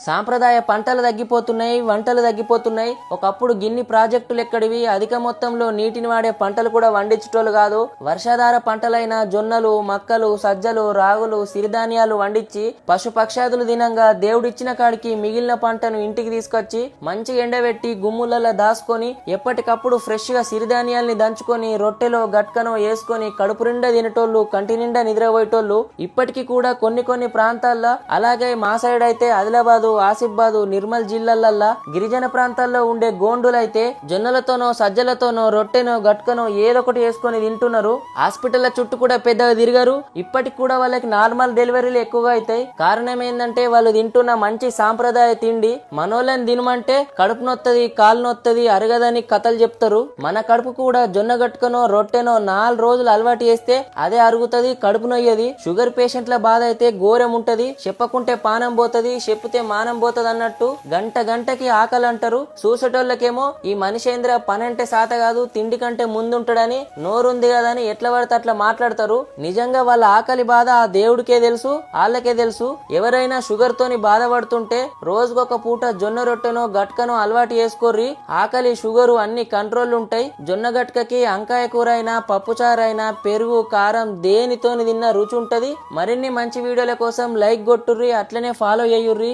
సాంప్రదాయ పంటలు తగ్గిపోతున్నాయి, వంటలు తగ్గిపోతున్నాయి. ఒకప్పుడు గిన్ని ప్రాజెక్టులు ఎక్కడివి, అధిక మొత్తంలో నీటిని వాడే పంటలు కూడా వండించేటోళ్ళు కాదు. వర్షాధార పంటలైన జొన్నలు, మక్కలు, సజ్జలు, రాగులు, సిరిధాన్యాలు వండించి పశుపక్షాదులు దినంగా దేవుడిచ్చిన కాడికి మిగిలిన పంటను ఇంటికి తీసుకొచ్చి మంచిగా ఎండబెట్టి గుమ్ములలో దాసుకొని ఎప్పటికప్పుడు ఫ్రెష్ గా సిరిధాన్యాల్ని దంచుకొని రొట్టెలో గట్కనో వేసుకొని కడుపు నిండా తినేటోళ్ళు, కంటి నిండా నిద్రపోయేటోళ్ళు ఇప్పటికీ కూడా కొన్ని ప్రాంతాల్లో, అలాగే మా సైడ్ అయితే ఆదిలాబాద్, ఆసిఫాబాద్, నిర్మల్ జిల్లాలల్లా గిరిజన ప్రాంతాల్లో ఉండే గోండులైతే జొన్నలతోనో సజ్జలతోనో రొట్టెనో గట్కనో ఏదొకటి వేసుకొని తింటున్నారు. హాస్పిటల్ చుట్టూ కూడా పెద్దగా తిరిగారు. ఇప్పటికి కూడా వాళ్ళకి నార్మల్ డెలివరీలు ఎక్కువగా అవుతాయి. కారణం ఏంటంటే వాళ్ళు తింటున్న మంచి సాంప్రదాయ తిండి. మనోళ్ళని తినమంటే కడుపు నొత్తది, కాలు నొత్తది, అరగదని కథలు చెప్తారు. మన కడుపు కూడా జొన్న గట్కనో రొట్టెనో 4 రోజులు అలవాటు చేస్తే అదే అరుగుతుంది, కడుపు నొయ్యది. షుగర్ పేషెంట్ల బాధ అయితే ఘోరం ఉంటది. చెప్పకుంటే పానం పోతది, చెప్తే మానం పోతది అన్నట్టు గంటకి ఆకలి అంటారు. చూసేటోళ్ళకేమో ఈ మనిషేంద్ర పనంటే సాత కాదు, తిండి కంటే ముందుంటాడని, నోరుంది కదని ఎట్లా పడితే అట్లా మాట్లాడతారు. నిజంగా వాళ్ళ ఆకలి బాధ ఆ దేవుడికే తెలుసు, వాళ్ళకే తెలుసు. ఎవరైనా షుగర్ తోని బాధపడుతుంటే రోజుకొక పూట జొన్న రొట్టెనో గట్కనో అలవాటు చేసుకోర్రి. ఆకలి, షుగరు అన్ని కంట్రోల్ ఉంటాయి. జొన్న గట్కకి అంకాయ కూర అయినా, పప్పుచారైనా, పెరుగు, కారం దేనితోని తిన్నా రుచి ఉంటది. మరిన్ని మంచి వీడియోల కోసం లైక్ కొట్టుర్రి, అట్లనే ఫాలో అయ్యుర్రి.